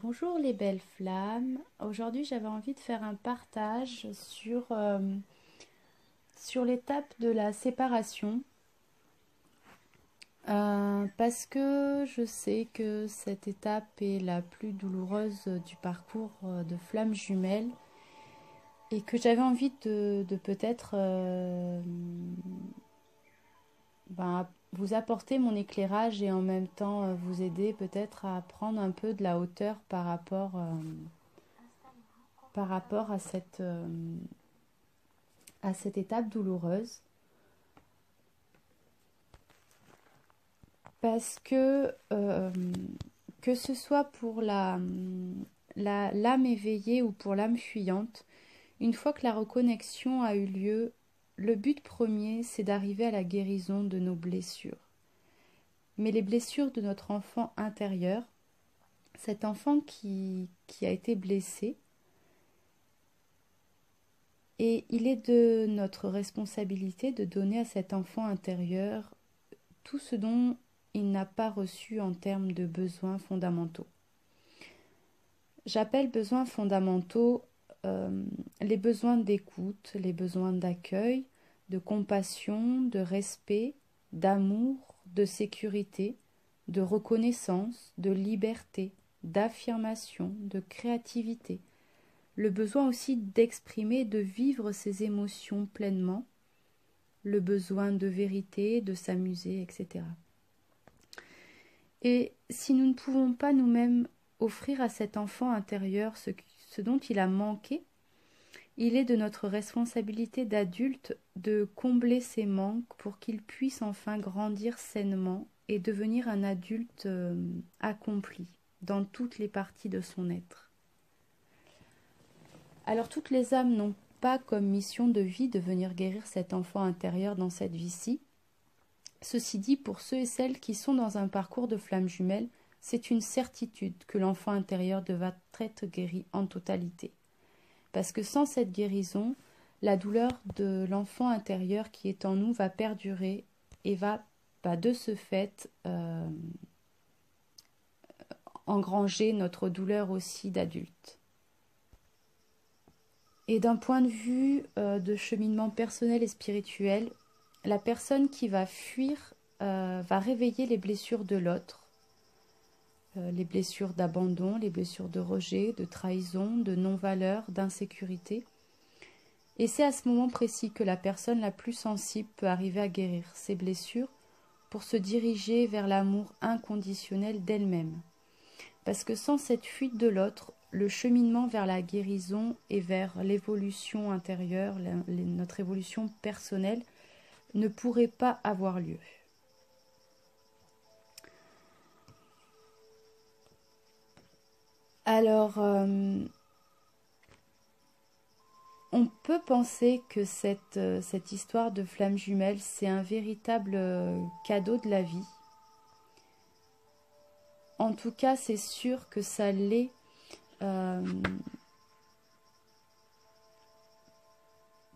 Bonjour les belles flammes. Aujourd'hui, j'avais envie de faire un partage sur l'étape de la séparation. Parce que je sais que cette étape est la plus douloureuse du parcours de flammes jumelles et que j'avais envie de peut-être vous apporter mon éclairage et en même temps vous aider peut-être à prendre un peu de la hauteur par rapport à cette étape douloureuse. Parce que ce soit pour l'âme éveillée ou pour l'âme fuyante, une fois que la reconnexion a eu lieu, le but premier, c'est d'arriver à la guérison de nos blessures. Mais les blessures de notre enfant intérieur, cet enfant qui a été blessé, et il est de notre responsabilité de donner à cet enfant intérieur tout ce dont il n'a pas reçu en termes de besoins fondamentaux. J'appelle besoins fondamentaux les besoins d'écoute, les besoins d'accueil, de compassion, de respect, d'amour, de sécurité, de reconnaissance, de liberté, d'affirmation, de créativité. Le besoin aussi d'exprimer, de vivre ses émotions pleinement, le besoin de vérité, de s'amuser, etc. Et si nous ne pouvons pas nous-mêmes offrir à cet enfant intérieur ce dont il a manqué, il est de notre responsabilité d'adulte de combler ses manques pour qu'il puisse enfin grandir sainement et devenir un adulte accompli dans toutes les parties de son être. Alors toutes les âmes n'ont pas comme mission de vie de venir guérir cet enfant intérieur dans cette vie-ci. Ceci dit, pour ceux et celles qui sont dans un parcours de flammes jumelles, c'est une certitude que l'enfant intérieur devra être guéri en totalité. Parce que sans cette guérison, la douleur de l'enfant intérieur qui est en nous va perdurer et va de ce fait engranger notre douleur aussi d'adulte. Et d'un point de vue de cheminement personnel et spirituel, la personne qui va fuir va réveiller les blessures de l'autre, les blessures d'abandon, les blessures de rejet, de trahison, de non-valeur, d'insécurité. Et c'est à ce moment précis que la personne la plus sensible peut arriver à guérir ses blessures pour se diriger vers l'amour inconditionnel d'elle-même. Parce que sans cette fuite de l'autre, le cheminement vers la guérison et vers l'évolution intérieure, notre évolution personnelle, ne pourrait pas avoir lieu. Alors, on peut penser que cette histoire de flammes jumelles, c'est un véritable cadeau de la vie. En tout cas, c'est sûr que ça l'est.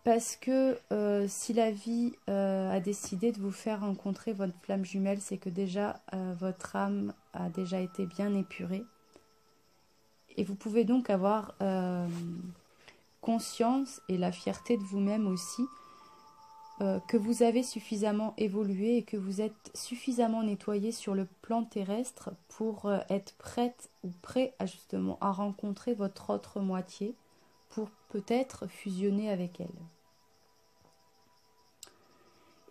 Parce que si la vie a décidé de vous faire rencontrer votre flamme jumelle, c'est que déjà votre âme a déjà été bien épurée. Et vous pouvez donc avoir conscience et la fierté de vous-même aussi que vous avez suffisamment évolué et que vous êtes suffisamment nettoyé sur le plan terrestre pour être prête ou prêt à justement à rencontrer votre autre moitié pour peut-être fusionner avec elle.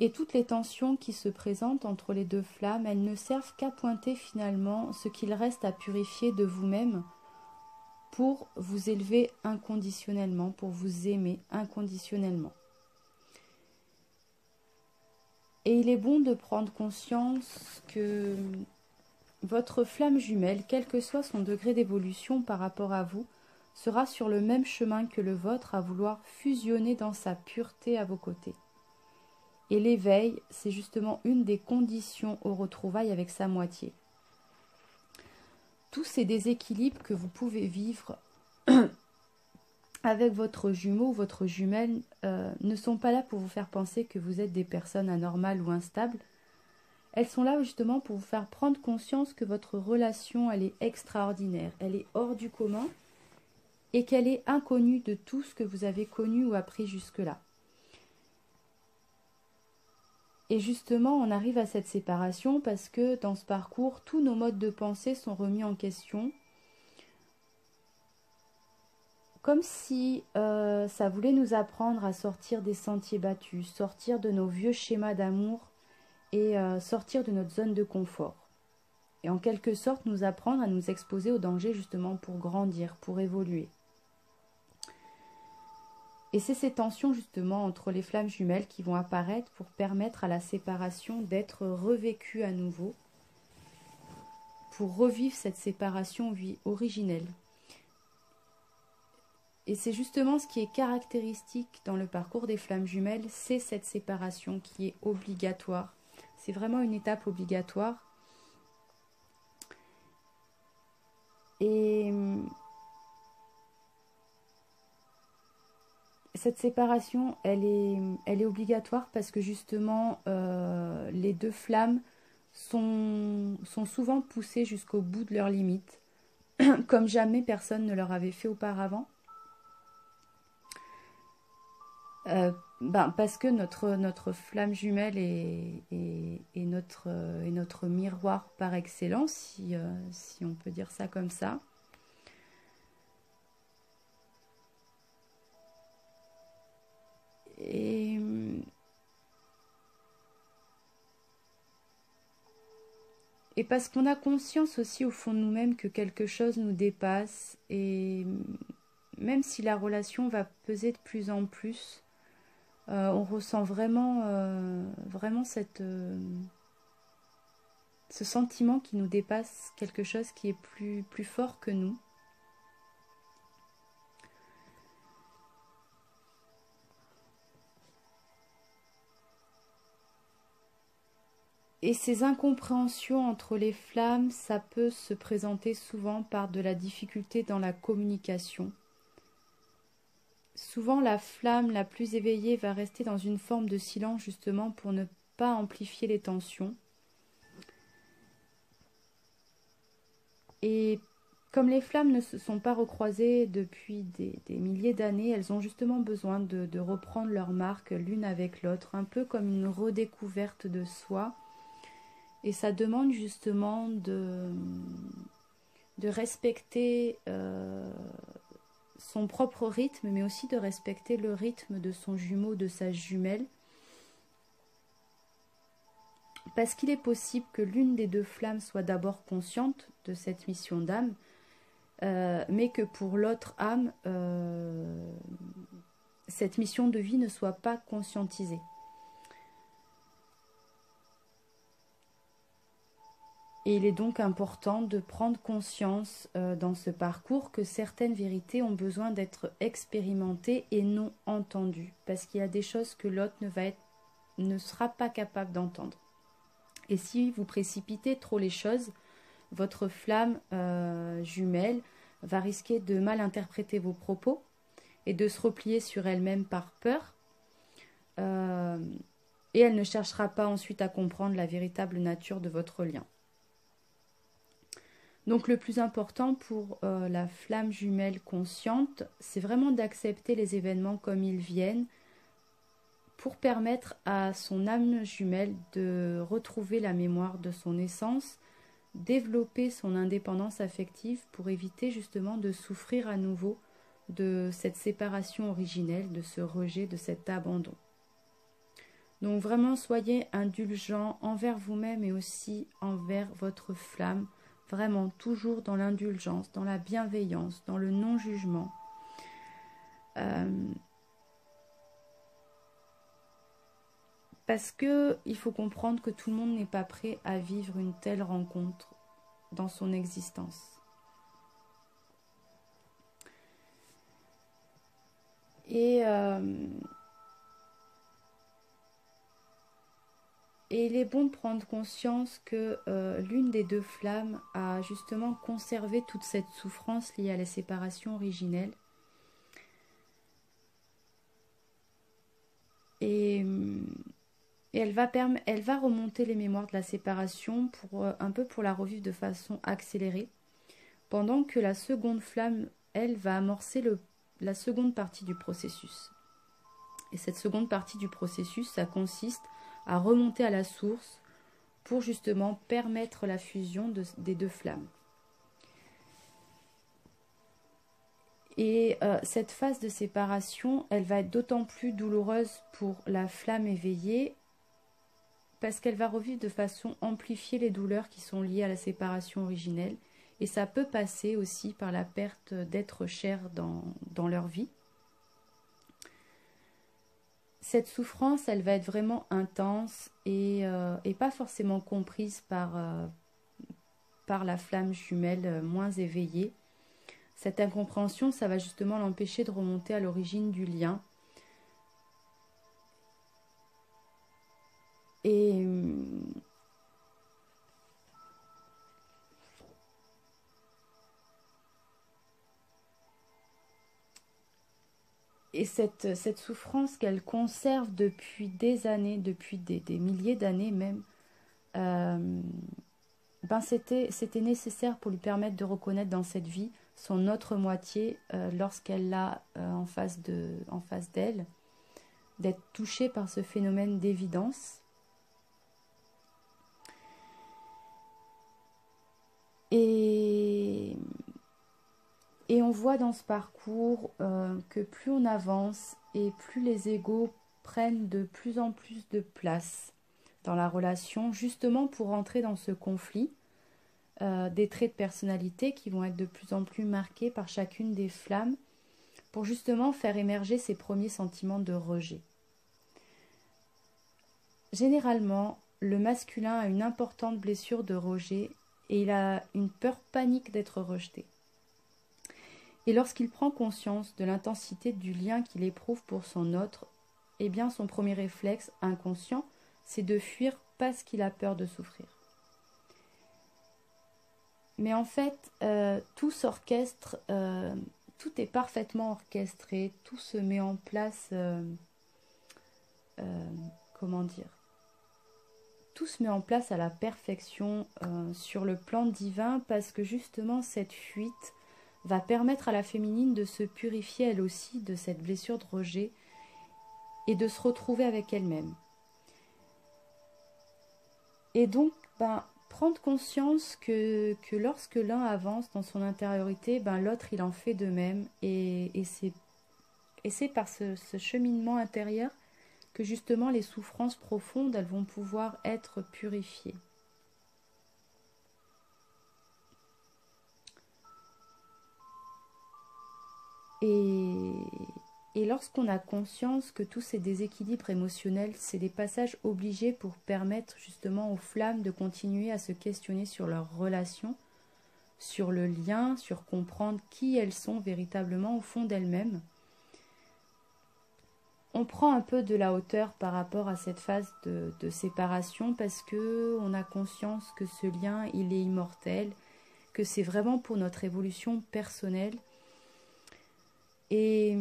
Et toutes les tensions qui se présentent entre les deux flammes, elles ne servent qu'à pointer finalement ce qu'il reste à purifier de vous-même pour vous élever inconditionnellement, pour vous aimer inconditionnellement. Et il est bon de prendre conscience que votre flamme jumelle, quel que soit son degré d'évolution par rapport à vous, sera sur le même chemin que le vôtre à vouloir fusionner dans sa pureté à vos côtés. Et l'éveil, c'est justement une des conditions aux retrouvailles avec sa moitié. Tous ces déséquilibres que vous pouvez vivre avec votre jumeau ou votre jumelle ne sont pas là pour vous faire penser que vous êtes des personnes anormales ou instables. Elles sont là justement pour vous faire prendre conscience que votre relation, elle est extraordinaire, elle est hors du commun et qu'elle est inconnue de tout ce que vous avez connu ou appris jusque-là. Et justement, on arrive à cette séparation parce que dans ce parcours, tous nos modes de pensée sont remis en question, comme si ça voulait nous apprendre à sortir des sentiers battus, sortir de nos vieux schémas d'amour et sortir de notre zone de confort. Et en quelque sorte, nous apprendre à nous exposer au danger justement pour grandir, pour évoluer. Et c'est ces tensions justement entre les flammes jumelles qui vont apparaître pour permettre à la séparation d'être revécue à nouveau, pour revivre cette séparation originelle. Et c'est justement ce qui est caractéristique dans le parcours des flammes jumelles, c'est cette séparation qui est obligatoire. C'est vraiment une étape obligatoire. Et cette séparation, elle est obligatoire parce que justement, les deux flammes sont souvent poussées jusqu'au bout de leurs limites, comme jamais personne ne leur avait fait auparavant. Parce que notre flamme jumelle est notre miroir par excellence, si on peut dire ça comme ça. Et parce qu'on a conscience aussi au fond de nous-mêmes que quelque chose nous dépasse, et même si la relation va peser de plus en plus, on ressent vraiment ce sentiment qui nous dépasse, quelque chose qui est plus fort que nous. Et ces incompréhensions entre les flammes, ça peut se présenter souvent par de la difficulté dans la communication. Souvent, la flamme la plus éveillée va rester dans une forme de silence justement pour ne pas amplifier les tensions. Et comme les flammes ne se sont pas recroisées depuis des milliers d'années, elles ont justement besoin de reprendre leur marque l'une avec l'autre, un peu comme une redécouverte de soi. Et ça demande justement de respecter son propre rythme, mais aussi de respecter le rythme de son jumeau, de sa jumelle. Parce qu'il est possible que l'une des deux flammes soit d'abord consciente de cette mission d'âme, mais que pour l'autre âme, cette mission de vie ne soit pas conscientisée. Et il est donc important de prendre conscience dans ce parcours que certaines vérités ont besoin d'être expérimentées et non entendues, parce qu'il y a des choses que l'autre ne sera pas capable d'entendre. Et si vous précipitez trop les choses, votre flamme jumelle va risquer de mal interpréter vos propos et de se replier sur elle-même par peur. Et elle ne cherchera pas ensuite à comprendre la véritable nature de votre lien. Donc le plus important pour la flamme jumelle consciente, c'est vraiment d'accepter les événements comme ils viennent pour permettre à son âme jumelle de retrouver la mémoire de son essence, développer son indépendance affective pour éviter justement de souffrir à nouveau de cette séparation originelle, de ce rejet, de cet abandon. Donc vraiment soyez indulgents envers vous-même et aussi envers votre flamme. Vraiment, toujours dans l'indulgence, dans la bienveillance, dans le non-jugement. Parce qu'il faut comprendre que tout le monde n'est pas prêt à vivre une telle rencontre dans son existence. Et il est bon de prendre conscience que l'une des deux flammes a justement conservé toute cette souffrance liée à la séparation originelle. Et Et elle va remonter les mémoires de la séparation pour un peu pour la revivre de façon accélérée, pendant que la seconde flamme, elle, va amorcer la seconde partie du processus. Et cette seconde partie du processus, ça consiste à remonter à la source pour justement permettre la fusion des deux flammes. Et cette phase de séparation, elle va être d'autant plus douloureuse pour la flamme éveillée parce qu'elle va revivre de façon amplifiée les douleurs qui sont liées à la séparation originelle. Et ça peut passer aussi par la perte d'êtres chers dans leur vie. Cette souffrance, elle va être vraiment intense et pas forcément comprise par la flamme jumelle moins éveillée. Cette incompréhension, ça va justement l'empêcher de remonter à l'origine du lien. Et cette souffrance qu'elle conserve depuis des années, depuis des milliers d'années même, c'était nécessaire pour lui permettre de reconnaître dans cette vie son autre moitié lorsqu'elle l'a en face d'elle, d'être touchée par ce phénomène d'évidence. Et on voit dans ce parcours que plus on avance et plus les égos prennent de plus en plus de place dans la relation, justement pour entrer dans ce conflit, des traits de personnalité qui vont être de plus en plus marqués par chacune des flammes, pour justement faire émerger ces premiers sentiments de rejet. Généralement, le masculin a une importante blessure de rejet et il a une peur panique d'être rejeté. Et lorsqu'il prend conscience de l'intensité du lien qu'il éprouve pour son autre, eh bien son premier réflexe inconscient, c'est de fuir parce qu'il a peur de souffrir. Mais en fait, tout s'orchestre, tout est parfaitement orchestré, tout se met en place, comment dire, tout se met en place à la perfection sur le plan divin, parce que justement cette fuite va permettre à la féminine de se purifier elle aussi de cette blessure de rejet et de se retrouver avec elle-même. Et donc, prendre conscience que lorsque l'un avance dans son intériorité, l'autre il en fait de même, et c'est par ce cheminement intérieur que justement les souffrances profondes, elles vont pouvoir être purifiées. Et lorsqu'on a conscience que tous ces déséquilibres émotionnels, c'est des passages obligés pour permettre justement aux flammes de continuer à se questionner sur leurs relations, sur le lien, sur comprendre qui elles sont véritablement au fond d'elles-mêmes, on prend un peu de la hauteur par rapport à cette phase de séparation, parce que on a conscience que ce lien, il est immortel, que c'est vraiment pour notre évolution personnelle. Et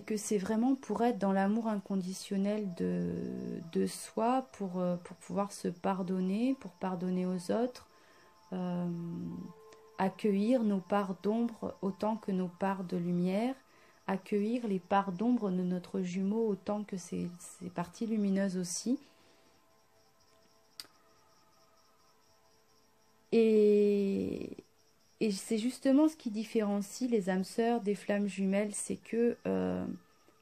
que c'est vraiment pour être dans l'amour inconditionnel de soi, pour pouvoir se pardonner, pour pardonner aux autres, accueillir nos parts d'ombre autant que nos parts de lumière, accueillir les parts d'ombre de notre jumeau autant que ses parties lumineuses aussi. Et c'est justement ce qui différencie les âmes sœurs des flammes jumelles, c'est que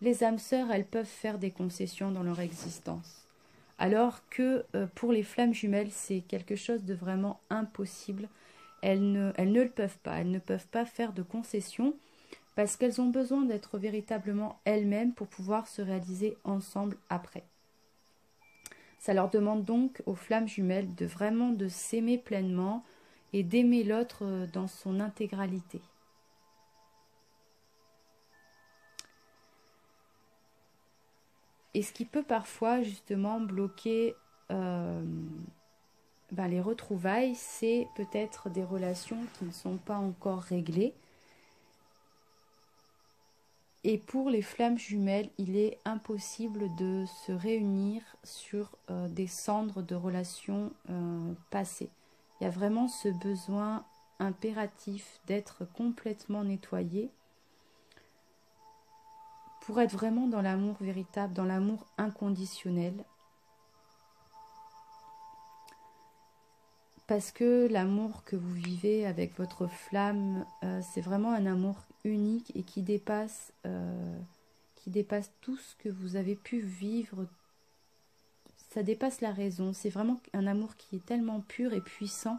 les âmes sœurs, elles peuvent faire des concessions dans leur existence. Alors que pour les flammes jumelles, c'est quelque chose de vraiment impossible. Elles ne le peuvent pas. Elles ne peuvent pas faire de concessions parce qu'elles ont besoin d'être véritablement elles-mêmes pour pouvoir se réaliser ensemble après. Ça leur demande donc aux flammes jumelles de vraiment de s'aimer pleinement et d'aimer l'autre dans son intégralité. Et ce qui peut parfois justement bloquer les retrouvailles, c'est peut-être des relations qui ne sont pas encore réglées. Et pour les flammes jumelles, il est impossible de se réunir sur des cendres de relations passées. Il y a vraiment ce besoin impératif d'être complètement nettoyé pour être vraiment dans l'amour véritable, dans l'amour inconditionnel. Parce que l'amour que vous vivez avec votre flamme, c'est vraiment un amour unique et qui dépasse tout ce que vous avez pu vivre. Ça dépasse la raison. C'est vraiment un amour qui est tellement pur et puissant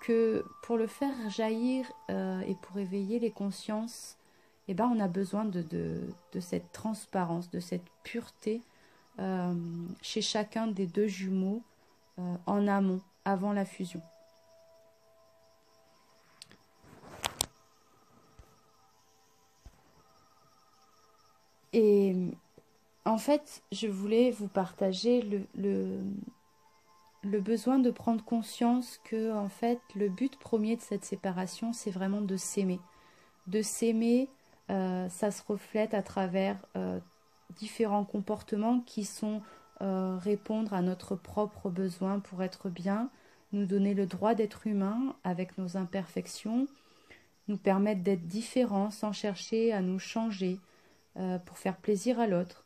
que pour le faire jaillir et pour éveiller les consciences, eh ben, on a besoin de cette transparence, de cette pureté chez chacun des deux jumeaux en amont, avant la fusion. Et en fait, je voulais vous partager le besoin de prendre conscience que, en fait, le but premier de cette séparation, c'est vraiment de s'aimer. De s'aimer, ça se reflète à travers différents comportements qui sont répondre à notre propre besoin pour être bien, nous donner le droit d'être humain avec nos imperfections, nous permettre d'être différents sans chercher à nous changer pour faire plaisir à l'autre.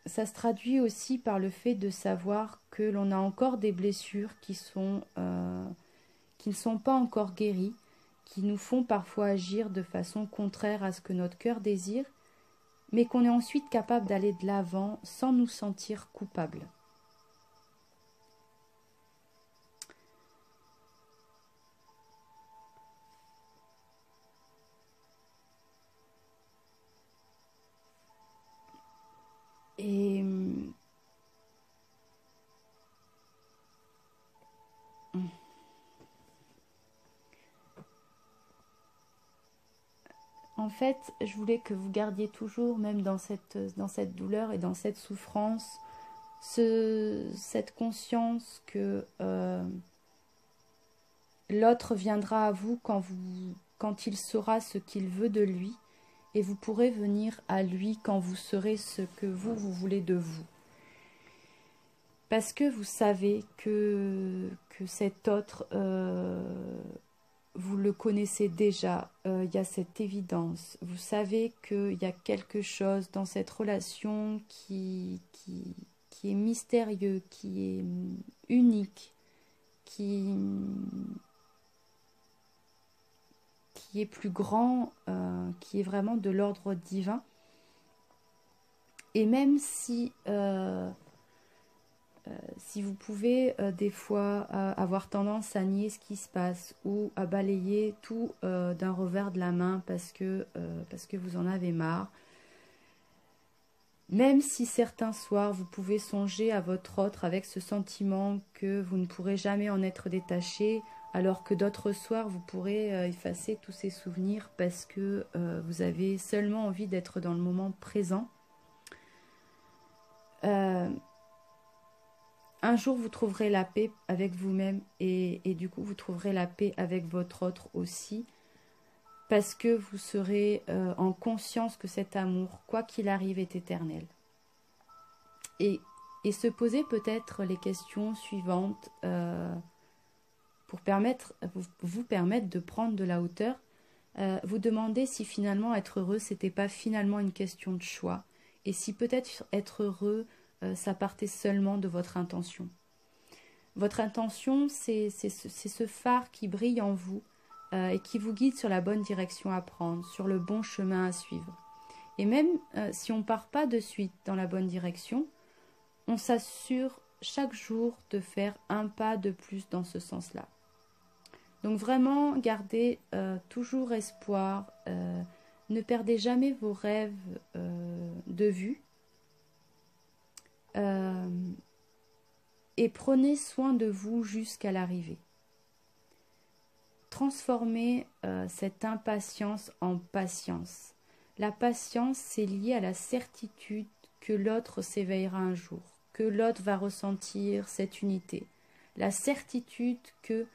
Ça se traduit aussi par le fait de savoir que l'on a encore des blessures qui ne sont pas encore guéries, qui nous font parfois agir de façon contraire à ce que notre cœur désire, mais qu'on est ensuite capable d'aller de l'avant sans nous sentir coupables. Et en fait, je voulais que vous gardiez toujours, même dans cette douleur et dans cette souffrance, cette conscience que l'autre viendra à vous quand il saura ce qu'il veut de lui, et vous pourrez venir à lui quand vous serez ce que vous voulez de vous. Parce que vous savez que cet autre, vous le connaissez déjà, y a cette évidence. Vous savez qu'il y a quelque chose dans cette relation qui est mystérieux, qui est unique, qui est plus grand, qui est vraiment de l'ordre divin. Et même si vous pouvez des fois avoir tendance à nier ce qui se passe ou à balayer tout d'un revers de la main parce que vous en avez marre, même si certains soirs vous pouvez songer à votre autre avec ce sentiment que vous ne pourrez jamais en être détaché, alors que d'autres soirs vous pourrez effacer tous ces souvenirs parce que vous avez seulement envie d'être dans le moment présent. Un jour, vous trouverez la paix avec vous-même et du coup, vous trouverez la paix avec votre autre aussi parce que vous serez en conscience que cet amour, quoi qu'il arrive, est éternel. Et se poser peut-être les questions suivantes pour vous permettre de prendre de la hauteur. Vous demandez si finalement être heureux, c'était pas finalement une question de choix et si peut-être être heureux, ça partait seulement de votre intention. Votre intention, c'est ce phare qui brille en vous et qui vous guide sur la bonne direction à prendre, sur le bon chemin à suivre. Et même si on ne part pas de suite dans la bonne direction, on s'assure chaque jour de faire un pas de plus dans ce sens-là. Donc vraiment, gardez toujours espoir, ne perdez jamais vos rêves de vue. Et prenez soin de vous jusqu'à l'arrivée. Transformez cette impatience en patience. La patience, c'est lié à la certitude que l'autre s'éveillera un jour, que l'autre va ressentir cette unité. La certitude que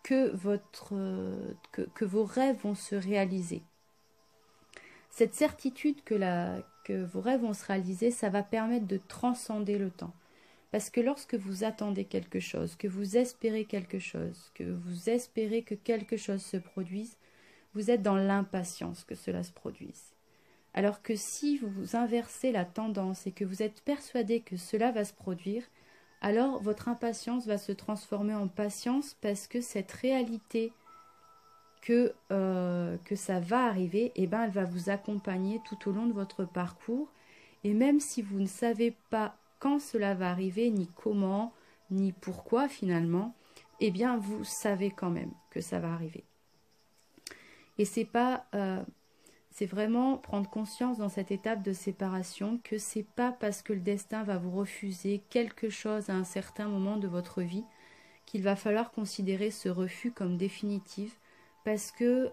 que, que vos rêves vont se réaliser. Cette certitude que vos rêves vont se réaliser, ça va permettre de transcender le temps. Parce que lorsque vous attendez quelque chose, que vous espérez quelque chose, que vous espérez que quelque chose se produise, vous êtes dans l'impatience que cela se produise. Alors que si vous inversez la tendance et que vous êtes persuadé que cela va se produire, alors votre impatience va se transformer en patience parce que cette réalité que ça va arriver, eh ben, elle va vous accompagner tout au long de votre parcours. Et même si vous ne savez pas quand cela va arriver, ni comment, ni pourquoi finalement, eh bien vous savez quand même que ça va arriver. Et c'est vraiment prendre conscience dans cette étape de séparation que c'est pas parce que le destin va vous refuser quelque chose à un certain moment de votre vie qu'il va falloir considérer ce refus comme définitif, parce que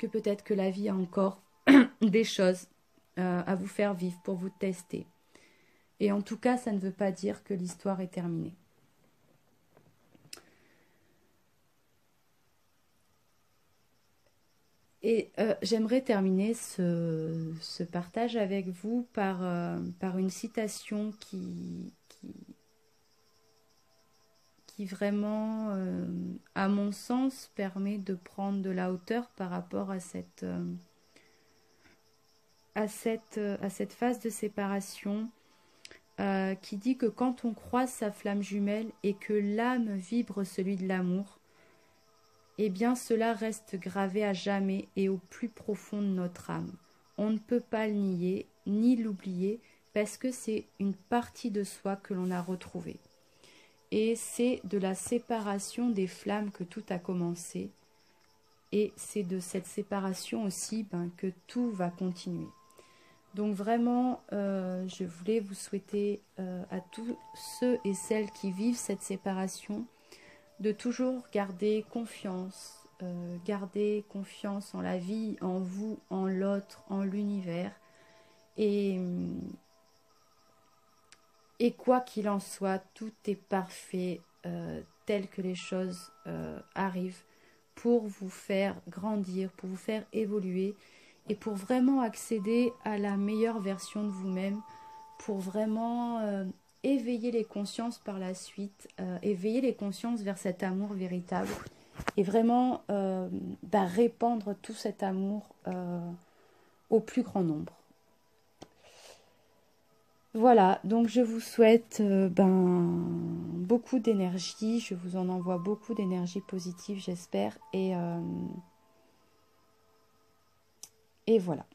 peut-être que la vie a encore des choses à vous faire vivre pour vous tester. Et en tout cas, ça ne veut pas dire que l'histoire est terminée. Et j'aimerais terminer ce partage avec vous par une citation qui vraiment, à mon sens, permet de prendre de la hauteur par rapport à cette phase de séparation, qui dit que quand on croise sa flamme jumelle et que l'âme vibre celui de l'amour, eh bien cela reste gravé à jamais et au plus profond de notre âme. On ne peut pas le nier, ni l'oublier, parce que c'est une partie de soi que l'on a retrouvée. Et c'est de la séparation des flammes que tout a commencé. Et c'est de cette séparation aussi que tout va continuer. Donc vraiment, je voulais vous souhaiter à tous ceux et celles qui vivent cette séparation de toujours garder confiance en la vie, en vous, en l'autre, en l'univers. Et quoi qu'il en soit, tout est parfait tel que les choses arrivent pour vous faire grandir, pour vous faire évoluer et pour vraiment accéder à la meilleure version de vous-même, pour vraiment éveiller les consciences par la suite, éveiller les consciences vers cet amour véritable et vraiment répandre tout cet amour au plus grand nombre. Voilà, donc je vous souhaite beaucoup d'énergie, je vous en envoie beaucoup d'énergie positive, j'espère, et voilà.